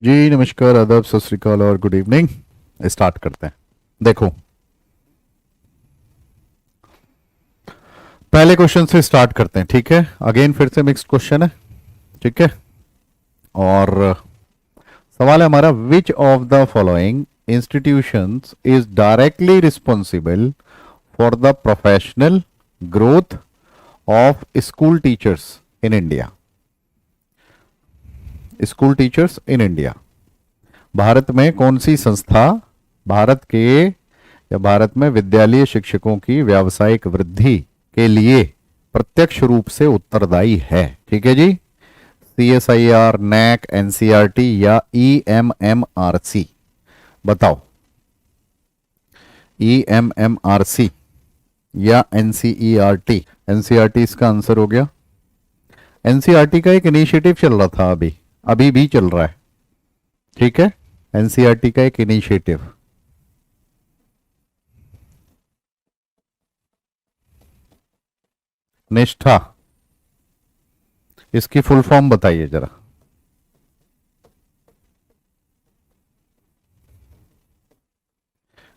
जी नमस्कार, आदाब, सत श्री अकाल और गुड इवनिंग। स्टार्ट करते हैं। देखो, पहले क्वेश्चन से स्टार्ट करते हैं, ठीक है। अगेन फिर से मिक्स्ड क्वेश्चन है, ठीक है। और सवाल है हमारा, विच of the following institutions is directly responsible for the professional growth of school teachers in India. School teachers in India, Bharat में कौन सी संस्था भारत में विद्यालय शिक्षकों की व्यावसायिक वृद्धि के लिए प्रत्यक्ष रूप से उत्तरदायी है? ठीक है जी। CSIR, NAC, NCERT या EMMRC? बताओ, EMMRC या NCERT? NCERT इसका आंसर हो गया। NCERT का एक इनिशिएटिव चल रहा था, अभी भी चल रहा है, ठीक है। NCERT का एक इनिशिएटिव, निष्ठा, इसकी फुल फॉर्म बताइए जरा।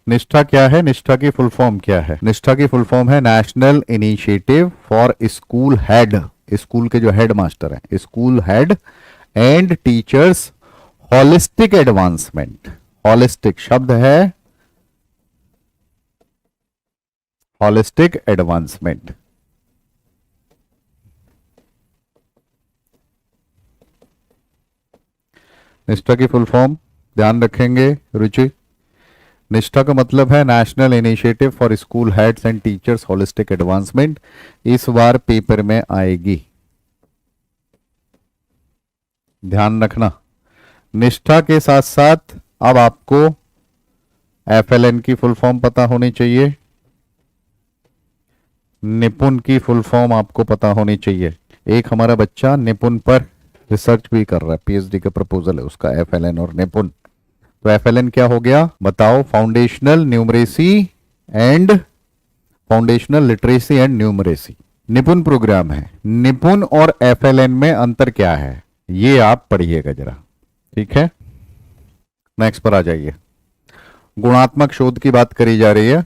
निष्ठा क्या है? निष्ठा की फुल फॉर्म क्या है? निष्ठा की फुल फॉर्म है national initiative for school head, school के जो हेड मास्टर हैं, school head and teachers holistic advancement. Holistic शब्द है, होलिस्टिक एडवांसमेंट। निष्ठा की फुल फॉर्म ध्यान रखेंगे रुचि। निष्ठा का मतलब है national initiative for school heads and teachers holistic advancement. इस बार पेपर में आएगी, ध्यान रखना। निष्ठा के साथ साथ अब आपको FLN की फुल फॉर्म पता होनी चाहिए, निपुण की फुल फॉर्म आपको पता होनी चाहिए। एक हमारा बच्चा निपुण पर रिसर्च भी कर रहा है, PhD का प्रपोजल है उसका, FLN और निपुण। तो FLN क्या हो गया बताओ? Foundational numeracy and foundational literacy and numeracy. निपुण प्रोग्राम है। निपुण और FLN में अंतर क्या है, ये आप पढ़िएगा जरा, ठीक है। नेक्स्ट पर आ जाइए। गुणात्मक शोध की बात करी जा रही है,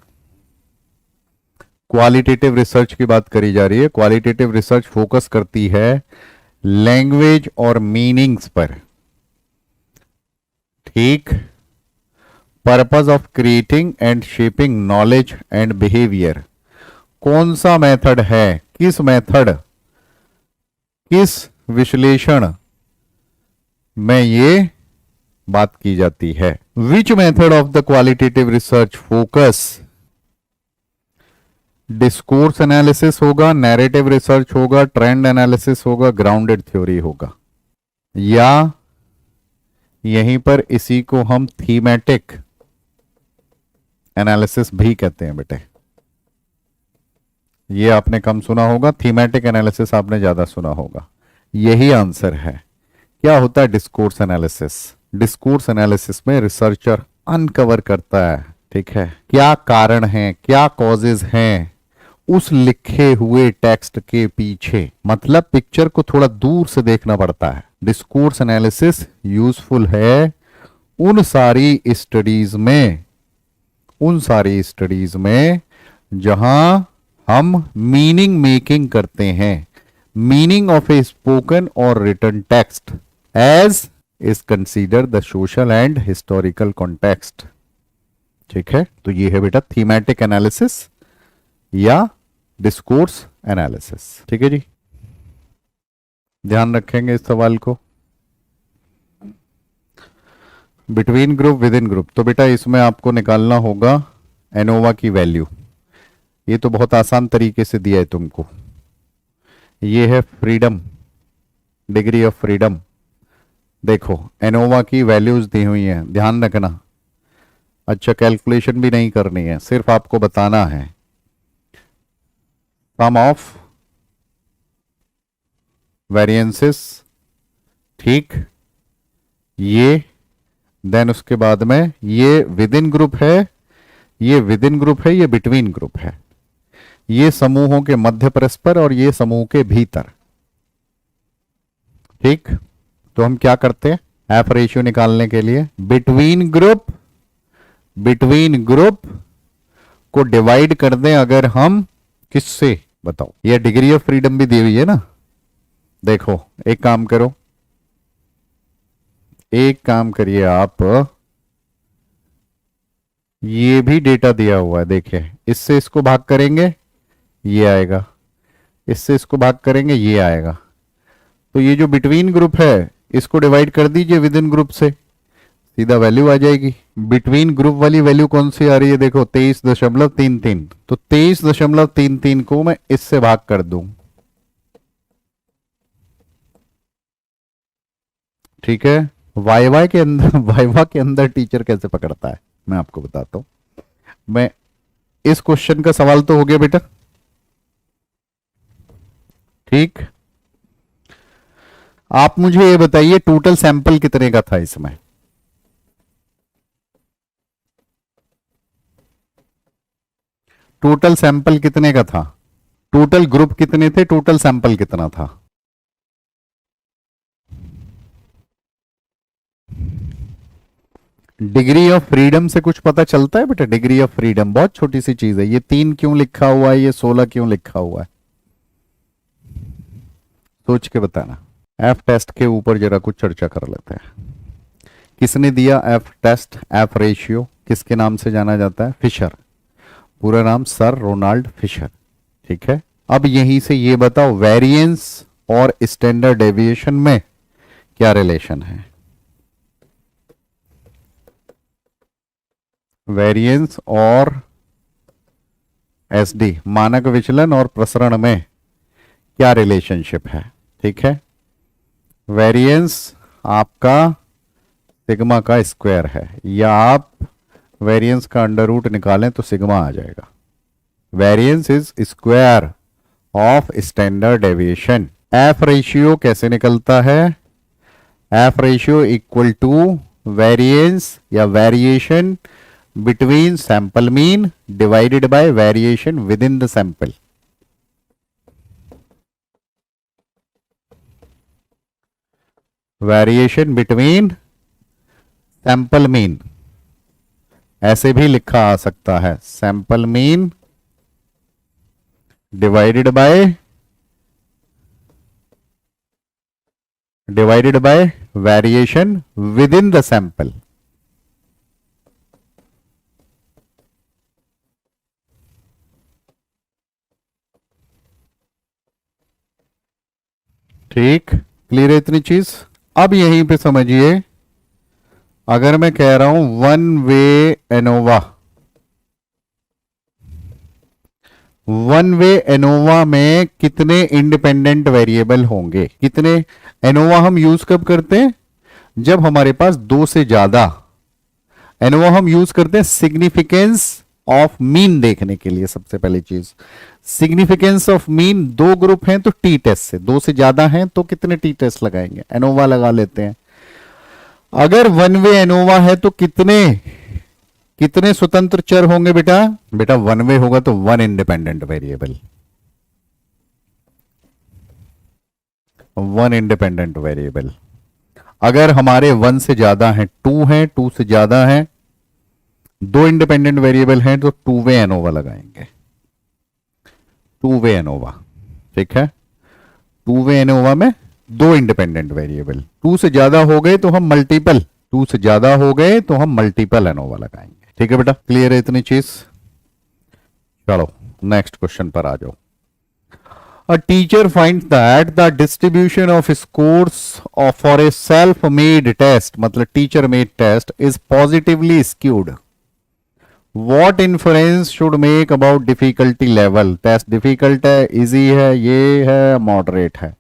क्वालिटेटिव रिसर्च की बात करी जा रही है। क्वालिटेटिव रिसर्च फोकस करती है लैंग्वेज और मीनिंग्स पर, ठीक। Purpose of creating and shaping knowledge and behaviour. कौन सा मेथड है, किस मेथड, किस विश्लेषण में ये बात की जाती है? Which method of the qualitative research focus? Discourse analysis होगा, नैरेटिव रिसर्च होगा, ट्रेंड एनालिसिस होगा, ग्राउंडेड थ्योरी होगा, या यहीं पर इसी को हम थीमेटिक एनालिसिस भी कहते हैं बेटे। ये आपने कम सुना होगा, थीमेटिक एनालिसिस आपने ज्यादा सुना होगा। यही आंसर है। क्या होता है डिस्कोर्स एनालिसिस? डिस्कोर्स एनालिसिस में रिसर्चर अनकवर करता है, ठीक है, क्या कारण हैं, क्या कॉजेज हैं उस लिखे हुए टेक्स्ट के पीछे। मतलब पिक्चर को थोड़ा दूर से देखना पड़ता है। डिस्कोर्स एनालिसिस यूजफुल है उन सारी स्टडीज में जहां हम मीनिंग मेकिंग करते हैं। मीनिंग ऑफ ए स्पोकन और written text as is consider the social and historical context, ठीक है। तो ये है बेटा थीमेटिक एनालिसिस या डिस्कोर्स एनालिसिस, ठीक है जी। ध्यान रखेंगे इस सवाल को। Between group, within group, तो बेटा इसमें आपको निकालना होगा एनोवा की वैल्यू। ये तो बहुत आसान तरीके से दिया है तुमको। ये है फ्रीडम, डिग्री ऑफ फ्रीडम। देखो एनोवा की वैल्यूज दी हुई हैं, ध्यान रखना। अच्छा, कैलकुलेशन भी नहीं करनी है, सिर्फ आपको बताना है। सम ऑफ वेरिएंसेस, ठीक, ये देन उसके बाद में ये विद इन ग्रुप है, ये विद इन ग्रुप है, ये बिटवीन ग्रुप है। ये समूहों के मध्य परस्पर और ये समूह के भीतर। ठीक, तो हम क्या करते हैं, एफ रेशियो निकालने के लिए बिटवीन ग्रुप को डिवाइड कर दें अगर हम किससे, बताओ, ये डिग्री ऑफ फ्रीडम भी दी हुई है ना। देखो एक काम करो, एक काम करिए आप, ये भी डेटा दिया हुआ है, देखिए इससे इसको भाग करेंगे ये आएगा, इससे इसको भाग करेंगे ये आएगा। तो ये जो बिटवीन ग्रुप है इसको डिवाइड कर दीजिए विद इन ग्रुप से, सीधा वैल्यू आ जाएगी। बिटवीन ग्रुप वाली वैल्यू कौन सी आ रही है, देखो 23.33। तो 23.33 को मैं इससे भाग कर दूं, ठीक है। वाइवा के अंदर टीचर कैसे पकड़ता है मैं आपको बताता हूं। मैं इस क्वेश्चन का सवाल तो हो गया बेटा, ठीक। आप मुझे ये बताइए टोटल सैंपल कितने का था इसमें, टोटल सैंपल कितने का था, टोटल ग्रुप कितने थे, टोटल सैंपल कितना था। डिग्री ऑफ फ्रीडम से कुछ पता चलता है बेटा, डिग्री ऑफ फ्रीडम बहुत छोटी सी चीज है। ये 3 क्यों लिखा हुआ है, ये 16 क्यों लिखा हुआ है, सोच के बताना। एफ टेस्ट के ऊपर जरा कुछ चर्चा कर लेते हैं। किसने दिया एफ टेस्ट, एफ रेशियो किसके नाम से जाना जाता है, फिशर, पूरा नाम सर रोनाल्ड फिशर, ठीक है। अब यहीं से ये बताओ वेरिएंस और स्टैंडर्ड डेविएशन में क्या रिलेशन है, वेरिएंस और एसडी मानक विचलन और प्रसरण में क्या रिलेशनशिप है, ठीक है। वेरिएंस आपका सिग्मा का स्क्वायर है, या आप वेरिएंस का अंडर रूट निकालें तो सिग्मा आ जाएगा। Variance is square of standard deviation. F ratio कैसे निकलता है, F ratio equal to variance या variation between sample mean divided by variation within the sample। Variation between sample mean ऐसे भी लिखा आ सकता है, sample mean divided by variation within the sample. ठीक, क्लियर है इतनी चीज। अब यहीं पे समझिए, अगर मैं कह रहा हूं one way ANOVA, one way ANOVA में कितने इंडिपेंडेंट वेरिएबल होंगे, कितने, एनोवा हम यूज कब करते हैं, जब हमारे पास 2 से ज्यादा, एनोवा हम यूज करते हैं सिग्निफिकेंस ऑफ मीन देखने के लिए। सबसे पहली चीज सिग्निफिकेंस ऑफ मीन, 2 ग्रुप हैं तो टी टेस्ट से, 2 से ज्यादा हैं तो कितने टी टेस्ट लगाएंगे, एनोवा लगा लेते हैं। अगर वन वे एनोवा है तो कितने स्वतंत्र चर होंगे बेटा वन वे होगा तो 1 इंडिपेंडेंट वेरिएबल, 1 इंडिपेंडेंट वेरिएबल। अगर हमारे 1 से ज्यादा हैं, 2 हैं, 2 से ज्यादा हैं, 2 इंडिपेंडेंट वेरिएबल हैं तो 2 वे एनोवा लगाएंगे, 2 वे एनोवा, ठीक है। 2 वे एनोवा में 2 इंडिपेंडेंट वेरिएबल, 2 से ज्यादा हो गए तो हम मल्टीपल, 2 से ज्यादा हो गए तो हम मल्टीपल एनोवा लगाएंगे, ठीक है बेटा, क्लियर है इतनी चीज। चलो नेक्स्ट क्वेश्चन पर आ जाओ। A teacher finds that the distribution of scores for a self-made test, मतलब teacher made test, is positively skewed. What inference should make about difficulty level? Test difficult है, इजी है, ये है, मॉडरेट है।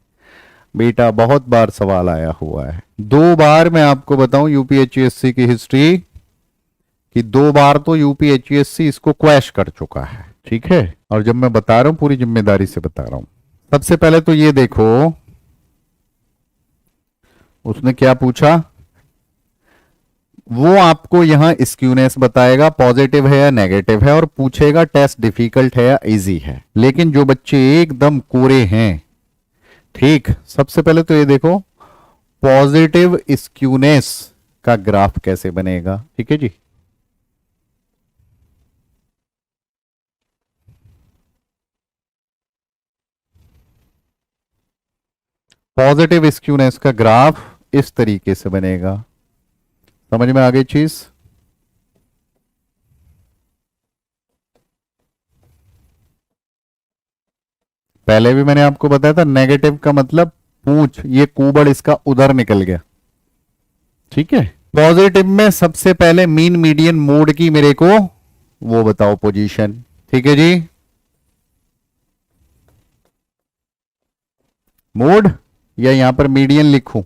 बेटा बहुत बार सवाल आया हुआ है, 2 बार मैं आपको बताऊं यूपीएचसीएससी की हिस्ट्री कि 2 बार तो यूपीएचसीएससी इसको क्वैश कर चुका है, ठीक है। और जब मैं बता रहा हूं पूरी जिम्मेदारी से बता रहा हूं। सबसे पहले तो ये देखो उसने क्या पूछा, वो आपको यहां स्क्यूनेस बताएगा, पॉजिटिव है या नेगेटिव है, और पूछेगा टेस्ट डिफिकल्ट है या इजी है। लेकिन जो बच्चे एकदम कोरे हैं, ठीक, सबसे पहले तो ये देखो पॉजिटिव स्क्यूनेस का ग्राफ कैसे बनेगा। ठीक है जी, पॉजिटिव स्क्यूनेस का ग्राफ इस तरीके से बनेगा। समझ में आ गई चीज? पहले भी मैंने आपको बताया था, नेगेटिव का मतलब पूंछ, ये कुबड़ इसका उधर निकल गया। ठीक है, पॉजिटिव में सबसे पहले मीन मीडियन मोड की मेरे को वो बताओ पोजीशन। ठीक है जी, मोड या यहां पर मीडियन लिखूं?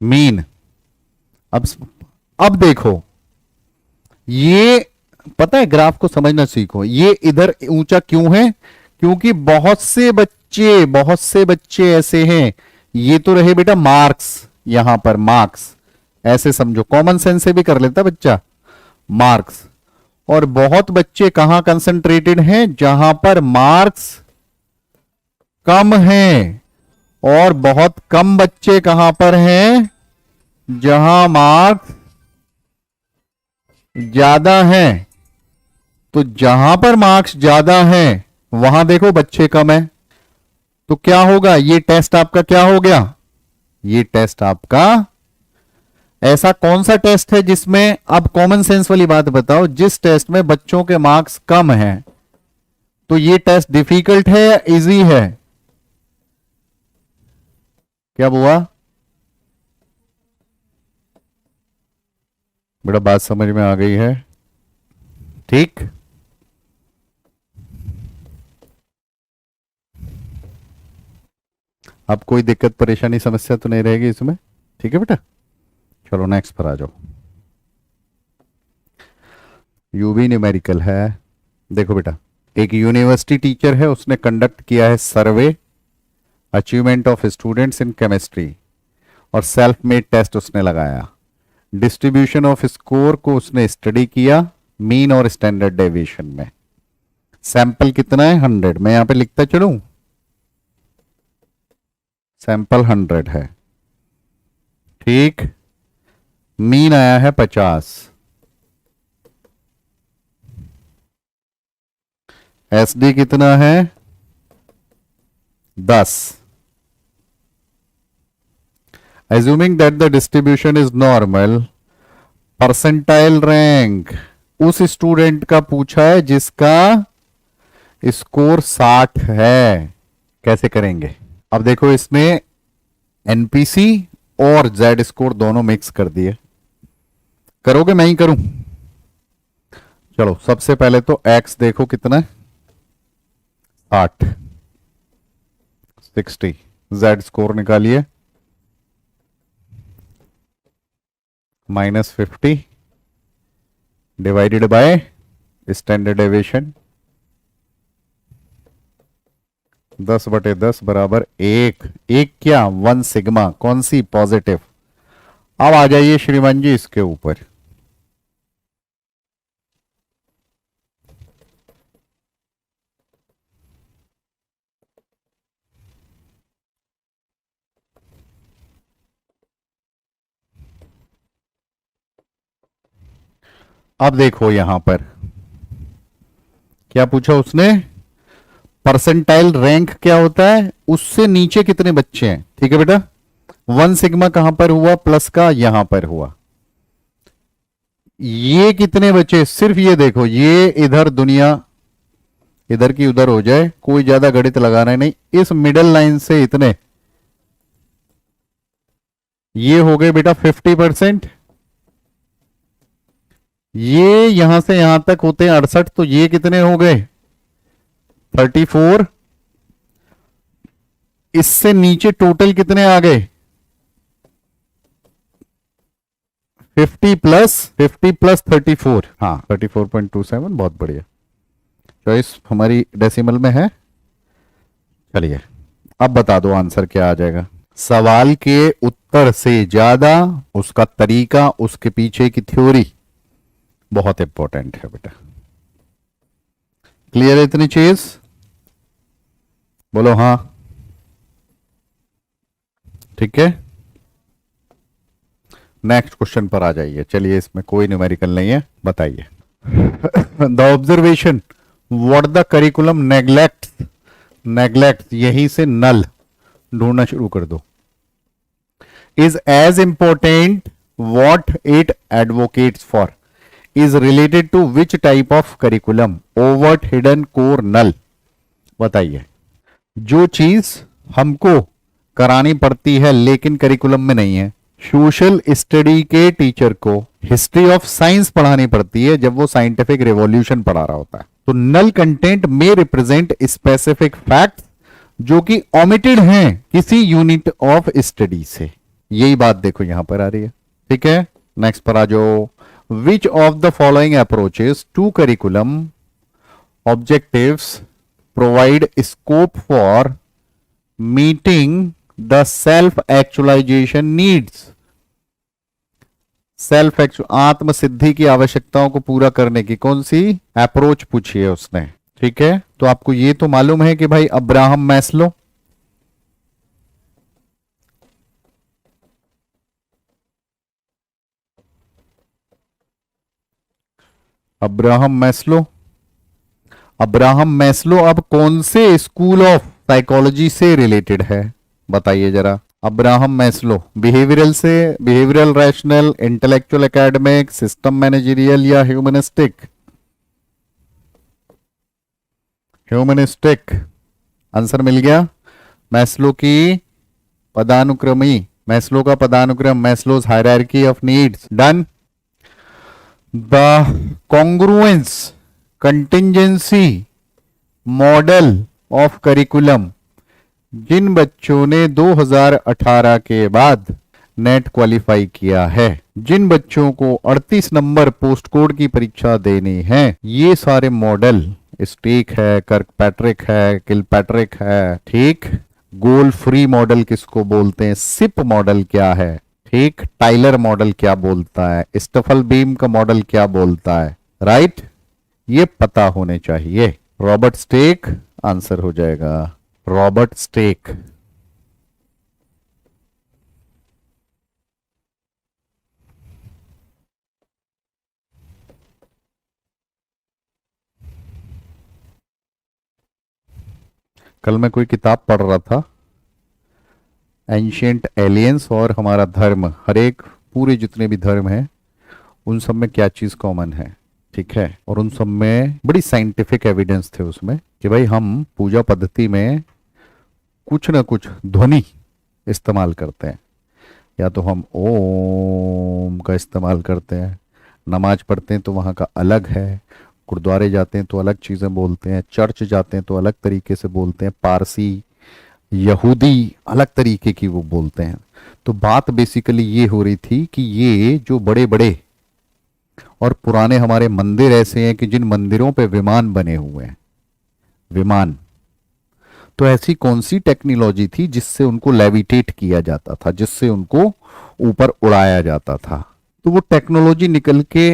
मीन। अब अब देखो, ये पता है, ग्राफ को समझना सीखो। ये इधर ऊंचा क्यों है? क्योंकि बहुत से बच्चे ऐसे हैं, ये तो रहे बेटा मार्क्स, यहां पर मार्क्स ऐसे समझो, कॉमन सेंस से भी कर लेता बच्चा मार्क्स। और बहुत बच्चे कहां कंसंट्रेटेड हैं? जहां पर मार्क्स कम हैं। और बहुत कम बच्चे कहां पर हैं? जहां मार्क्स ज्यादा हैं। तो जहां पर मार्क्स ज्यादा हैं वहां देखो बच्चे कम है। तो क्या होगा? ये टेस्ट आपका क्या हो गया? ये टेस्ट आपका, ऐसा कौन सा टेस्ट है जिसमें, अब कॉमन सेंस वाली बात बताओ, जिस टेस्ट में बच्चों के मार्क्स कम हैं, तो ये टेस्ट डिफिकल्ट है या इजी है? क्या हुआ बेटा? बात समझ में आ गई है? ठीक, अब कोई दिक्कत परेशानी समस्या तो नहीं रहेगी इसमें? ठीक है बेटा, चलो नेक्स्ट पर आ जाओ। यूवी न्यूमेरिकल है। देखो बेटा, एक यूनिवर्सिटी टीचर है, उसने कंडक्ट किया है survey achievement of students in chemistry, और सेल्फ मेड टेस्ट उसने लगाया। डिस्ट्रीब्यूशन ऑफ स्कोर को उसने स्टडी किया मीन और स्टैंडर्ड डेविएशन में। सैंपल कितना है? 100। मैं यहां पे लिखता चलूं, सैंपल 100 है। ठीक, मीन आया है 50, एसडी कितना है? 10। Assuming that the distribution is normal, percentile rank उस स्टूडेंट का पूछा है जिसका स्कोर 60 है। कैसे करेंगे? अब देखो, इसने एनपीसी और जेड स्कोर दोनों मिक्स कर दिए। करोगे? मैं ही करूं? चलो, सबसे पहले तो एक्स देखो कितना है, 60, 60। जेड स्कोर निकालिए, -50 डिवाइडेड बाय स्टैंडर्ड डेविएशन, 10/10 बराबर 1। एक क्या? 1 सिग्मा। कौन सी? पॉजिटिव। अब आ जाइए श्रीमान जी इसके ऊपर। अब देखो यहां पर क्या पूछा उसने? परसेंटाइल रैंक क्या होता है, उससे नीचे कितने बच्चे हैं। ठीक है बेटा, 1 सिग्मा कहां पर हुआ? प्लस का यहां पर हुआ। ये कितने बचे? सिर्फ ये देखो, ये इधर दुनिया इधर की उधर हो जाए, कोई ज्यादा गणित लगाना है नहीं। इस मिडल लाइन से इतने, ये हो गए बेटा 50%। ये यहां से यहां तक होते हैं 68, तो ये कितने हो गए? 34। इससे नीचे टोटल कितने आ गए? 50 प्लस 34, हाँ 34.27, बहुत बढ़िया। चॉइस हमारी डेसिमल में है। चलिए अब बता दो आंसर क्या आ जाएगा। सवाल के उत्तर से ज्यादा उसका तरीका, उसके पीछे की थ्योरी बहुत इंपॉर्टेंट है बेटा। क्लियर है इतनी चीज? बोलो हाँ। ठीक है, नेक्स्ट क्वेश्चन पर आ जाइए। चलिए इसमें कोई न्यूमेरिकल नहीं है, बताइए। The observation what the curriculum neglect, यहीं से नल ढूंढना शुरू कर दो। Is as important what it advocates for, is related to which type of curriculum, overt, hidden, core, null. बताइए। जो चीज हमको करानी पड़ती है लेकिन करिकुलम में नहीं है। सोशल स्टडी के टीचर को हिस्ट्री ऑफ साइंस पढ़ानी पड़ती है जब वो साइंटिफिक रेवोल्यूशन पढ़ा रहा होता है। तो नल कंटेंट में रिप्रेजेंट स्पेसिफिक फैक्ट्स जो कि ओमिटेड हैं किसी यूनिट ऑफ स्टडी से। यही बात देखो यहां पर आ रही है। ठीक है, नेक्स्ट पर आ जाओ। Which of the following approaches to curriculum objectives provide scope for meeting the self actualization needs, आत्म सिद्धि की आवश्यकताओं को पूरा करने की कौन सी अप्रोच पूछी है उसने। ठीक है, तो आपको ये तो मालूम है कि भाई अब्राहम मैस्लो, अब्राहम मैस्लो अब कौन से स्कूल ऑफ साइकोलॉजी से रिलेटेड है बताइए जरा। अब्राहम मैस्लो बिहेवियरल से, behavioural, rational, intellectual, academic, system managerial या ह्यूमनिस्टिक? ह्यूमनिस्टिक आंसर मिल गया। मैस्लो की पदानुक्रमी, मैस्लो का पदानुक्रम, Maslow's hierarchy of needs, done. The congruence contingency model of curriculum, जिन बच्चों ने 2018 के बाद नेट क्वालिफाई किया है, जिन बच्चों को 38 नंबर पोस्टकोड की परीक्षा देनी है, ये सारे मॉडल स्टेक है, कर्कपैट्रिक है, किलपैट्रिक है, ठीक। गोल फ्री मॉडल किसको बोलते हैं, सिप मॉडल क्या है, ठीक। टाइलर मॉडल क्या बोलता है, स्टफल बीम का मॉडल क्या बोलता है, राइट। ये पता होने चाहिए। रॉबर्ट स्टेक आंसर हो जाएगा, रॉबर्ट स्टेक। कल मैं कोई किताब पढ़ रहा था, एंशिएंट एलियंस और हमारा धर्म, हर एक पूरे जितने भी धर्म हैं उन सब में क्या चीज कॉमन है, ठीक है। और उन सब में बड़ी साइंटिफिक एविडेंस थे उसमें कि भाई हम पूजा पद्धति में कुछ ना कुछ ध्वनि इस्तेमाल करते हैं। या तो हम ओम का इस्तेमाल करते हैं, नमाज पढ़ते हैं तो वहाँ का अलग है, गुरुद्वारे जाते हैं तो अलग चीज़ें बोलते हैं, चर्च जाते हैं तो अलग तरीके से बोलते हैं, पारसी यहूदी अलग तरीके की वो बोलते हैं। तो बात बेसिकली ये हो रही थी कि ये जो बड़े बड़े और पुराने हमारे मंदिर ऐसे हैं कि जिन मंदिरों पे विमान बने हुए हैं, विमान, तो ऐसी कौन सी टेक्नोलॉजी थी जिससे उनको लेविटेट किया जाता था, जिससे उनको ऊपर उड़ाया जाता था। तो वो टेक्नोलॉजी निकल के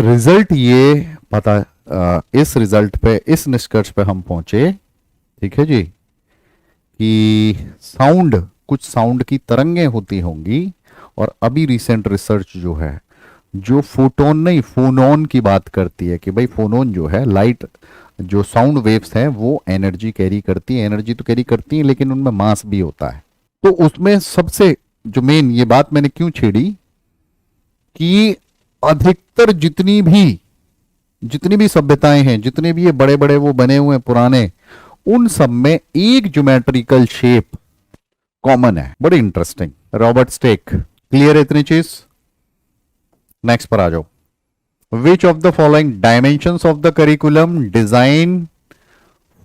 रिजल्ट ये पता, इस रिजल्ट पे, इस निष्कर्ष पे हम पहुंचे, ठीक है जी, कि साउंड, कुछ साउंड की तरंगें होती होंगी। और अभी रिसेंट रिसर्च जो है, जो फोटोन नहीं फोनोन की बात करती है कि भाई फोनोन जो है, लाइट जो साउंड वेव्स हैं वो एनर्जी कैरी करती है, एनर्जी तो कैरी करती है लेकिन उनमें मास भी होता है। तो उसमें सबसे जो मेन, ये बात मैंने क्यों छेड़ी कि अधिकतर जितनी भी सभ्यताएं हैं, जितने भी ये बड़े बड़े वो बने हुए हैं पुराने, उन सब में एक ज्योमेट्रिकल शेप कॉमन है। बड़ी इंटरेस्टिंग। रॉबर्ट स्टेक, क्लियर है इतनी चीज? नेक्स्ट पर आ जाओ। Which of the following dimensions of the curriculum design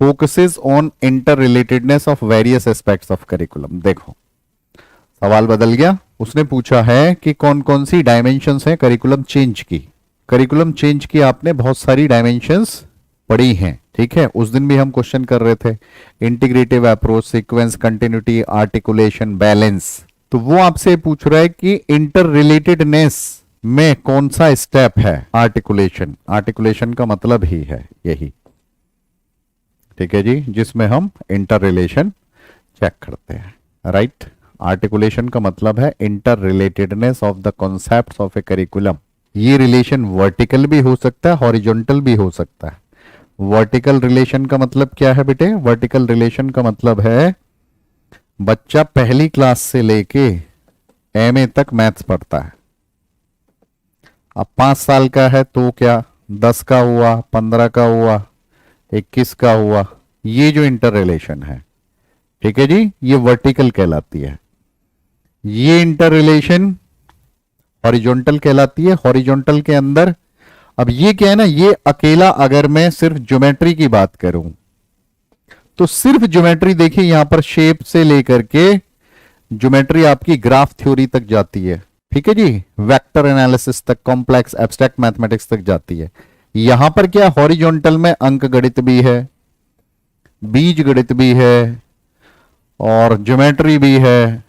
focuses on inter relatedness of various aspects of curriculum. देखो सवाल बदल गया। उसने पूछा है कि कौन कौन सी डायमेंशंस हैं करिकुलम चेंज की। करिकुलम चेंज की आपने बहुत सारी डायमेंशंस पढ़ी हैं, ठीक है, उस दिन भी हम क्वेश्चन कर रहे थे। Integrative approach, sequence, continuity, articulation, balance. तो वो आपसे पूछ रहा है कि इंटर रिलेटेडनेस में कौन सा स्टेप है? आर्टिकुलेशन। आर्टिकुलेशन का मतलब ही है यही, ठीक है जी, जिसमें हम इंटर रिलेशन चेक करते हैं, राइट। आर्टिकुलेशन का मतलब है inter relatedness of the concepts of A curriculum. ये रिलेशन वर्टिकल भी हो सकता है, हॉरिजॉन्टल भी हो सकता है। वर्टिकल रिलेशन का मतलब क्या है बेटे? वर्टिकल रिलेशन का मतलब है बच्चा पहली क्लास से लेके एमए तक मैथ्स पढ़ता है। अब 5 साल का है तो क्या 10 का हुआ, 15 का हुआ, 21 का हुआ, ये जो इंटर रिलेशन है, ठीक है जी, ये वर्टिकल कहलाती है। ये इंटर रिलेशन हॉरिजॉन्टल कहलाती है। हॉरिजॉन्टल के अंदर अब ये क्या है ना, ये अकेला अगर मैं सिर्फ ज्योमेट्री की बात करूं तो सिर्फ ज्योमेट्री देखिए, यहां पर शेप से लेकर के ज्योमेट्री आपकी ग्राफ थ्योरी तक जाती है, ठीक है जी, वेक्टर एनालिसिस तक, कॉम्प्लेक्स एब्स्ट्रैक्ट मैथमेटिक्स तक जाती है। यहां पर क्या हॉरिजॉन्टल में अंक गणित भी है, बीज गणित भी है और ज्योमेट्री भी है,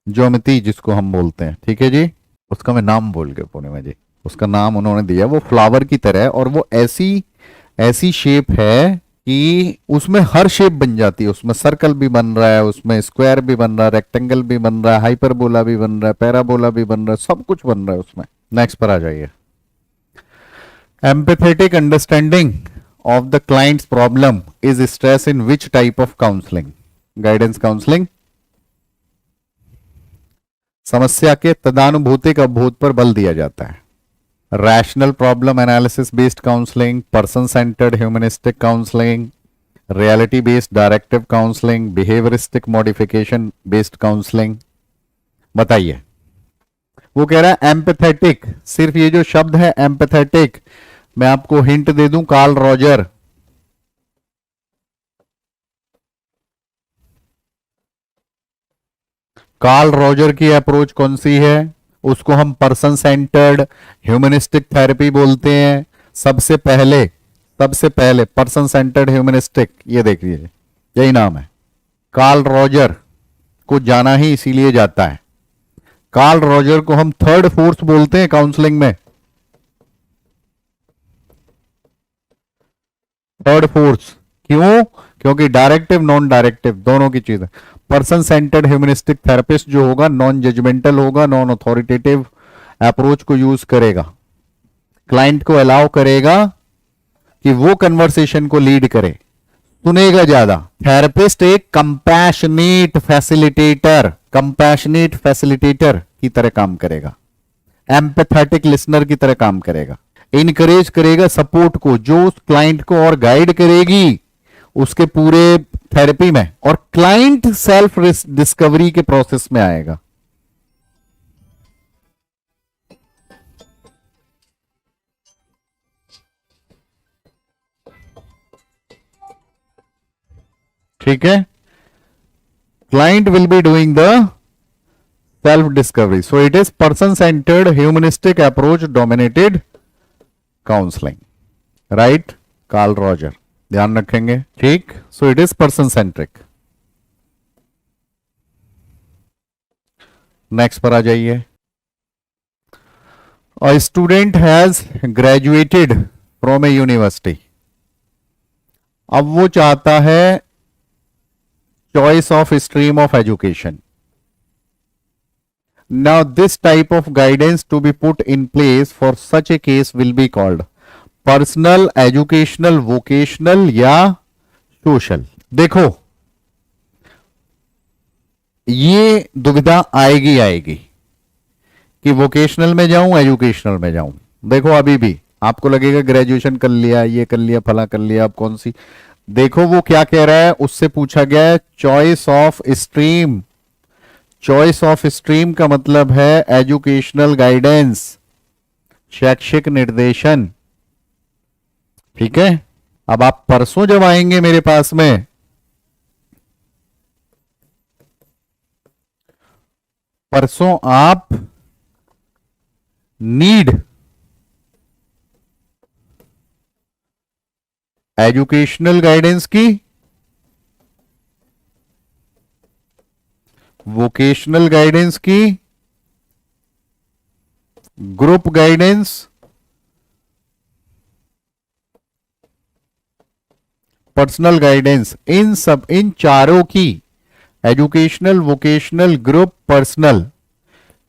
ज्योमिति जिसको हम बोलते हैं, ठीक है जी। उसका मैं नाम भूल गया पुणे में जी, उसका नाम उन्होंने दिया, वो फ्लावर की तरह है और वो ऐसी ऐसी शेप है कि उसमें हर शेप बन जाती है। उसमें सर्कल भी बन रहा है, उसमें स्क्वायर भी बन रहा है, रेक्टेंगल भी बन रहा है, हाइपरबोला भी बन रहा है, पैराबोला भी बन रहा है, सब कुछ बन रहा है उसमें। नेक्स्ट पर आ जाइए। Empathetic understanding of the clients problem is stress in which type of counselling? Guidance counselling. समस्या के तदानुभूतिक अवबोध पर बल दिया जाता है। Rational problem analysis based counselling, person centered humanistic counselling, reality based directive counselling, behaviouristic modification based counselling. बताइए। वो कह रहा है एम्पैथेटिक, सिर्फ ये जो शब्द है एम्पैथेटिक, मैं आपको हिंट दे दूं, कार्ल रॉजर। कार्ल रॉजर की अप्रोच कौन सी है? उसको हम पर्सन सेंटर्ड ह्यूमनिस्टिक थेरेपी बोलते हैं। सबसे पहले पर्सन सेंटर्ड ह्यूमनिस्टिक, ये देख लीजिए, यही नाम है। कार्ल रॉजर को जाना ही इसीलिए जाता है। कार्ल रॉजर को हम थर्ड फोर्स बोलते हैं काउंसलिंग में। थर्ड फोर्स क्यों? क्योंकि डायरेक्टिव नॉन डायरेक्टिव दोनों की चीज है। पर्सन सेंटर्ड ह्यूमनिस्टिक थेरेपिस्ट जो होगा नॉन जजमेंटल होगा, नॉन अथॉरिटेटिव अप्रोच को यूज करेगा, क्लाइंट को अलाउ करेगा कि वो कन्वर्सेशन को लीड करे, सुनेगा ज्यादा। थेरेपिस्ट एक कंपैशनेट फैसिलिटेटर की तरह काम करेगा, एम्पैथेटिक लिसनर की तरह काम करेगा, इनकरेज करेगा सपोर्ट को, जो उस क्लाइंट को और गाइड करेगी उसके पूरे थेरेपी में, और क्लाइंट सेल्फ डिस्कवरी के प्रोसेस में आएगा। ठीक है, client will be doing the self discovery, so it is person centered humanistic approach dominated counselling, right. Carl Roger, ध्यान रखेंगे, ठीक। So it is person centric. Next पर आ जाइए। A student has graduated from a university. अब वो चाहता है choice of stream of education. Now this type of guidance to be put in place for such A case will be called personal, educational, vocational या social. देखो, ये दुविधा आएगी कि वोकेशनल में जाऊं, एजुकेशनल में जाऊं। देखो, अभी भी आपको लगेगा ग्रेजुएशन कर लिया, ये कर लिया, फला कर लिया, अब कौन सी। देखो वो क्या कह रहा है, उससे पूछा गया है choice of stream. Choice of stream का मतलब है एजुकेशनल गाइडेंस, शैक्षिक निर्देशन, ठीक है। अब आप परसों जब आएंगे मेरे पास में परसों आप नीड एजुकेशनल गाइडेंस की, वोकेशनल गाइडेंस की, ग्रुप गाइडेंस, पर्सनल गाइडेंस, इन चारों की, एजुकेशनल, वोकेशनल, ग्रुप, पर्सनल,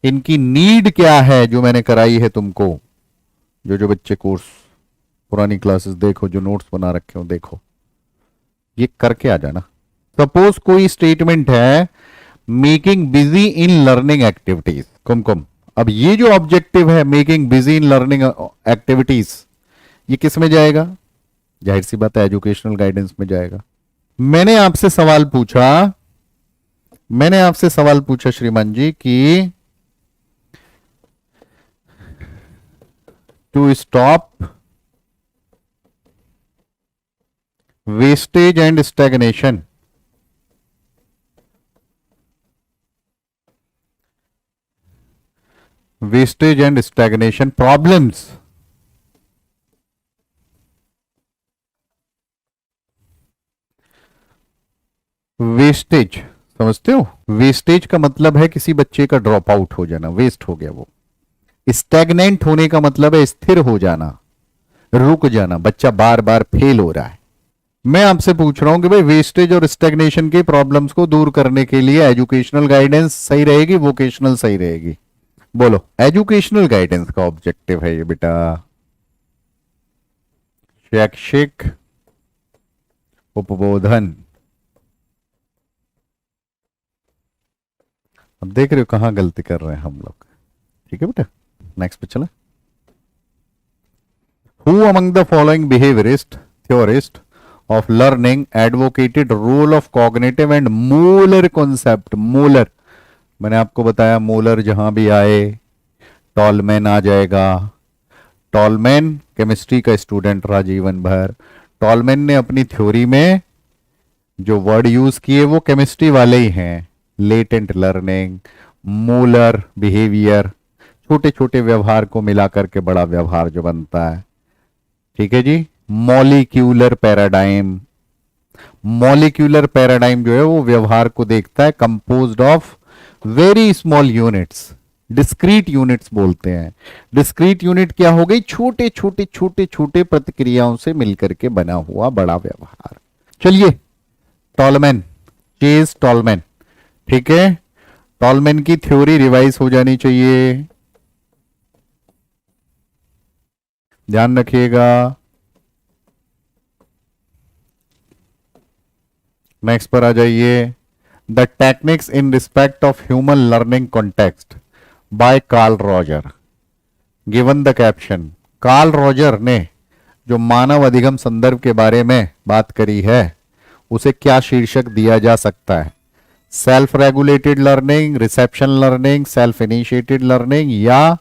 इनकी नीड क्या है जो मैंने कराई है तुमको। जो जो बच्चे कोर्स पुरानी क्लासेस देखो, जो नोट्स बना रखे हो देखो, ये करके आ जाना। सपोज कोई स्टेटमेंट है making busy in learning activities, कुमकुम। अब ये जो ऑब्जेक्टिव है making busy in learning activities, ये किस में जाएगा? जाहिर सी बात है एजुकेशनल गाइडेंस में जाएगा। मैंने आपसे सवाल पूछा श्रीमान जी कि to stop wastage and stagnation, wastage and stagnation problems, wastage समझते हो? वेस्टेज का मतलब है किसी बच्चे का ड्रॉप आउट हो जाना, वेस्ट हो गया वो। स्टैग्नेंट होने का मतलब है स्थिर हो जाना, रुक जाना, बच्चा बार बार फेल हो रहा है। मैं आपसे पूछ रहा हूं कि भाई वेस्टेज और स्टैग्नेशन के प्रॉब्लम्स को दूर करने के लिए एजुकेशनल गाइडेंस सही रहेगी, वोकेशनल सही रहेगी? बोलो। एजुकेशनल गाइडेंस का ऑब्जेक्टिव है ये बेटा शैक्षिक उपबोधन। अब देख रहे हो कहां गलती कर रहे हैं हम लोग। ठीक है बेटा, नेक्स्ट पे चले। Who among the following behaviourist theorist of learning advocated role of cognitive and Muller concept? Muller, मैंने आपको बताया मूलर जहां भी आए टॉलमैन आ जाएगा। टॉलमैन केमिस्ट्री का स्टूडेंट रहा जीवन भर। टॉलमैन ने अपनी थ्योरी में जो वर्ड यूज किए वो केमिस्ट्री वाले ही हैं। लेटेंट लर्निंग, मूलर बिहेवियर, छोटे छोटे व्यवहार को मिला करके बड़ा व्यवहार जो बनता है। ठीक है जी। मॉलिक्यूलर पैराडाइम, मॉलिक्यूलर पैराडाइम जो है वो व्यवहार को देखता है, composed of very small units, discrete units बोलते हैं। डिस्क्रीट यूनिट क्या हो गई? छोटे छोटे छोटे छोटे प्रतिक्रियाओं से मिलकर के बना हुआ बड़ा व्यवहार। चलिए, टॉलमैन, चेज टॉलमैन। ठीक है, टॉलमैन की थ्योरी रिवाइज हो जानी चाहिए, ध्यान रखिएगा। नेक्स्ट पर आ जाइए। The techniques in respect of human learning context by Carl Roger, given the caption. Carl Roger ने जो मानव अधिगम संदर्भ के बारे में बात करी है उसे क्या शीर्षक दिया जा सकता है? Self regulated learning, reception learning, self initiated learning या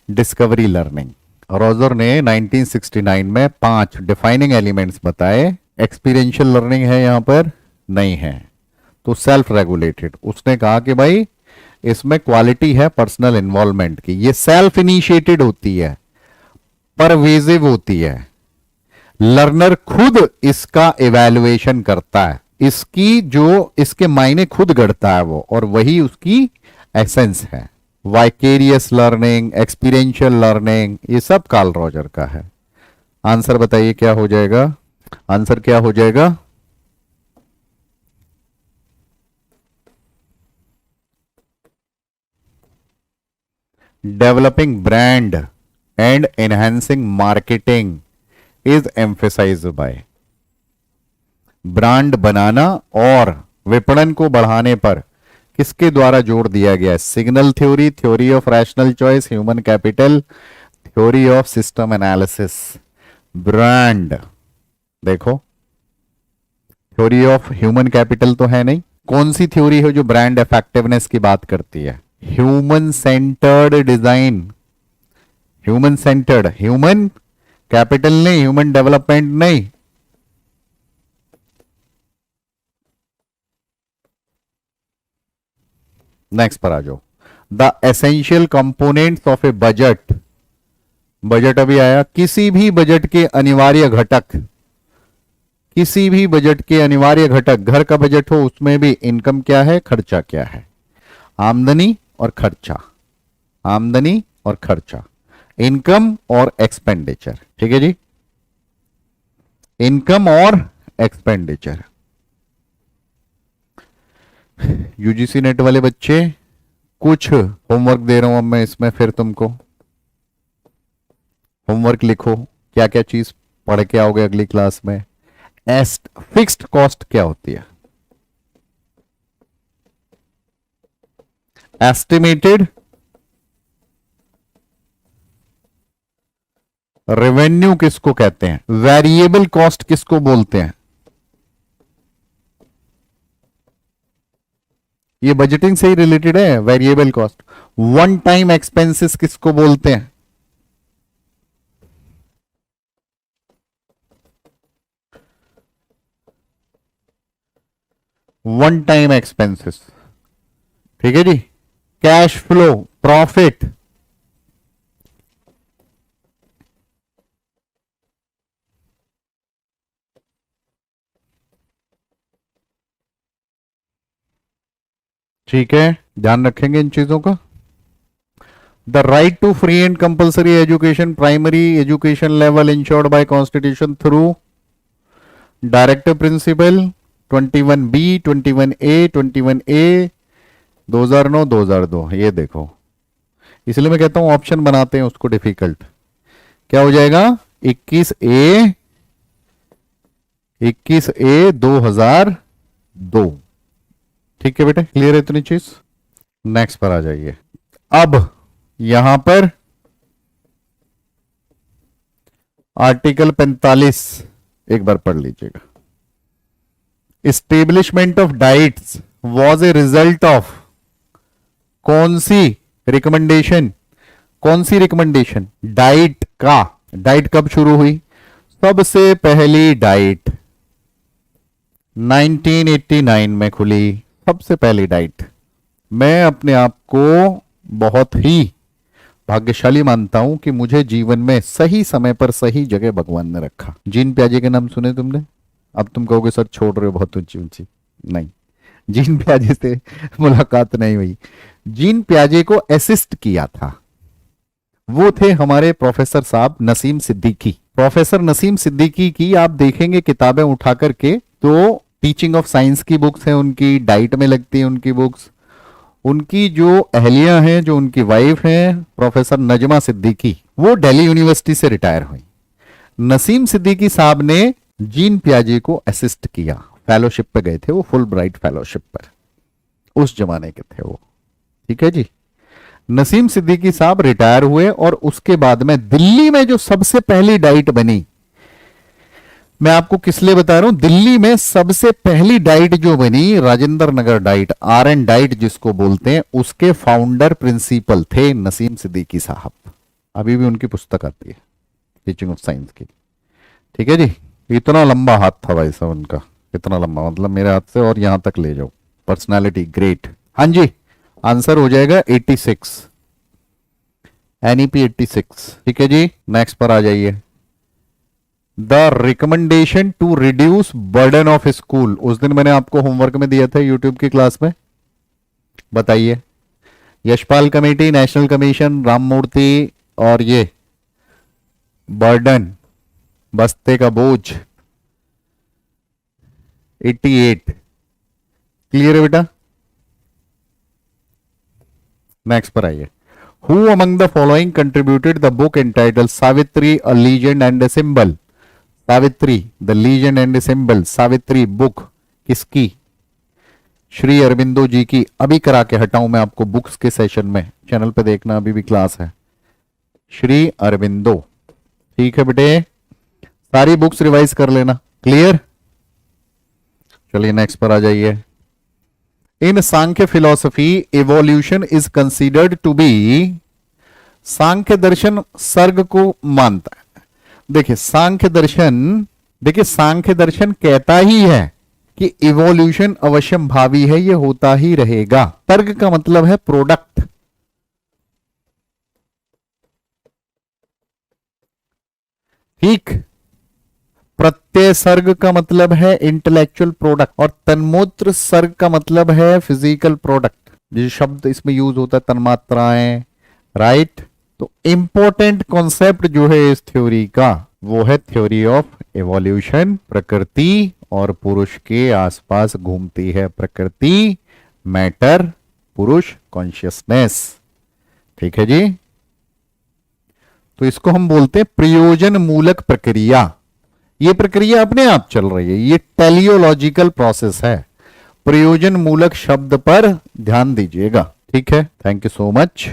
डिस्कवरी लर्निंग? रॉजर ने 1969 में 5 डिफाइनिंग एलिमेंट्स बताए। एक्सपीरियंशियल लर्निंग है यहां पर नहीं है, तो सेल्फ रेगुलेटेड। उसने कहा कि भाई इसमें क्वालिटी है पर्सनल इन्वॉल्वमेंट की, ये सेल्फ इनिशिएटेड होती है, परवेजिव होती है, लर्नर खुद इसका इवैल्यूएशन करता है, इसकी जो इसके मायने खुद गढ़ता है वो, और वही उसकी एसेंस है। वाइकेरियस लर्निंग, एक्सपीरियंशियल लर्निंग, ये सब कार्ल रॉजर का है। आंसर बताइए क्या हो जाएगा? आंसर क्या हो जाएगा? Developing brand and enhancing marketing is emphasised by. Brand बनाना और विपणन को बढ़ाने पर किसके द्वारा जोर दिया गया है? Signal theory, theory of rational choice, human capital, theory of system analysis. Brand, देखो थ्योरी ऑफ ह्यूमन कैपिटल तो है नहीं। कौन सी थ्योरी है जो ब्रांड इफेक्टिवनेस की बात करती है? Human centred design, human centred, human capital नहीं, ह्यूमन डेवलपमेंट नहीं। नेक्स्ट पर आ जाओ। The essential components of A budget, budget अभी आया, किसी भी बजट के अनिवार्य घटक, किसी भी बजट के अनिवार्य घटक, घर का बजट हो उसमें भी इनकम क्या है, खर्चा क्या है, आमदनी और खर्चा, आमदनी और खर्चा, इनकम और एक्सपेंडिचर, ठीक है जी, इनकम और एक्सपेंडिचर। यूजीसी नेट वाले बच्चे कुछ होमवर्क दे रहा हूं अब मैं इसमें, फिर तुमको होमवर्क लिखो, क्या क्या चीज पढ़ के आओगे अगली क्लास में। फिक्स्ड कॉस्ट क्या होती है, एस्टिमेटेड रेवेन्यू किसको कहते हैं, वेरिएबल कॉस्ट किसको बोलते हैं, ये बजटिंग से ही रिलेटेड है, variable cost. One time expenses किसको बोलते हैं, वन टाइम एक्सपेंसेस, ठीक है जी। कैश फ्लो, प्रॉफिट, ठीक है, ध्यान रखेंगे इन चीजों का। The right to free and compulsory education, primary education level ensured by constitution through directive principle 21B, 21A, 21A 2009, 2002, ये देखो, इसलिए मैं कहता हूं ऑप्शन बनाते हैं उसको डिफिकल्ट। क्या हो जाएगा, 21A 2002, ठीक है बेटा, क्लियर है इतनी चीज। नेक्स्ट पर आ जाइए। अब यहां पर आर्टिकल 45 एक बार पढ़ लीजिएगा। Establishment of diets was a result of कौन सी रिकमेंडेशन, कौन सी रिकमेंडेशन, डाइट का। डाइट कब शुरू हुई, सबसे पहली डाइट 1989 में खुली, सबसे पहली डाइट। मैं अपने आप को बहुत ही भाग्यशाली मानता हूं कि मुझे जीवन में सही समय पर सही जगह भगवान ने रखा। जीन प्याजे के नाम सुने तुमने, अब तुम कहोगे सर छोड़ रहे हो बहुत ऊंची ऊंची, नहीं, जीन प्याजे से मुलाकात नहीं हुई। जीन प्याजे को असिस्ट किया था वो थे हमारे प्रोफेसर साहब नसीम सिद्दीकी। प्रोफेसर नसीम सिद्दीकी की आप देखेंगे किताबें उठा करके तो टीचिंग ऑफ साइंस की बुक्स हैं उनकी, डाइट में लगती है उनकी बुक्स। उनकी जो अहलिया हैं, जो उनकी वाइफ हैं प्रोफेसर नजमा सिद्दीकी, वो दिल्ली यूनिवर्सिटी से रिटायर हुई। नसीम सिद्दीकी साहब ने जीन प्याजे को असिस्ट किया, फेलोशिप पे गए थे वो, फुल ब्राइट फेलोशिप पर, उस जमाने के थे वो, ठीक है जी। नसीम सिद्दीकी साहब रिटायर हुए और उसके बाद में दिल्ली में जो सबसे पहली डाइट बनी, मैं आपको किस लिए बता रहा हूं, दिल्ली में सबसे पहली डाइट जो बनी Rajendra Nagar diet, RN diet जिसको बोलते हैं, उसके फाउंडर प्रिंसिपल थे नसीम सिद्दीकी साहब। अभी भी उनकी पुस्तक आती है टीचिंग ऑफ साइंस की, ठीक है जी। इतना लंबा हाथ था भाई साहब उनका, इतना लंबा, मतलब मेरे हाथ से और यहां तक ले जाओ, पर्सनालिटी ग्रेट। हाँ जी, आंसर हो जाएगा 86, NEP 86, ठीक है जी। नेक्स्ट पर आ जाइए। The recommendation to reduce burden of school, उस दिन मैंने आपको होमवर्क में दिया था यूट्यूब की क्लास में, बताइए। Yashpal committee, national commission, Ramamurti, और ये बर्डन, बस्ते का बोझ 88, क्लियर है बेटा। नेक्स्ट पर आइए। Who among the following contributed the book entitled Savitri a legend and a symbol, Savitri the legend and a symbol, Savitri book किसकी, श्री अरविंदो जी की। अभी करा के हटाऊं मैं आपको बुक्स के सेशन में, चैनल पे देखना, अभी भी क्लास है। श्री अरविंदो, ठीक है बेटे, सारी बुक्स रिवाइज कर लेना, क्लियर। चलिए नेक्स्ट पर आ जाइए। In Samkhya philosophy evolution is considered to be, Samkhya दर्शन सर्ग को मानता है। देखिए सांख्य दर्शन कहता ही है कि इवोल्यूशन अवश्यम भावी है, ये होता ही रहेगा। तर्क का मतलब है प्रोडक्ट, ठीक। प्रत्यय सर्ग का मतलब है इंटेलेक्चुअल प्रोडक्ट और तन्मूत्र सर्ग का मतलब है फिजिकल प्रोडक्ट। जो शब्द इसमें यूज होता है तन्मात्राएं, राइट। तो इंपॉर्टेंट कॉन्सेप्ट जो है इस थ्योरी का वो है थ्योरी ऑफ एवोल्यूशन। प्रकृति और पुरुष के आसपास घूमती है प्रकृति, मैटर, पुरुष, कॉन्शियसनेस। ठीक है जी। तो इसको हम बोलते हैं प्रयोजन मूलक प्रक्रिया। ये प्रक्रिया अपने आप चल रही है, ये टेलियोलॉजिकल प्रोसेस है। प्रयोजन मूलक शब्द पर ध्यान दीजिएगा। ठीक है, थैंक यू सो मच।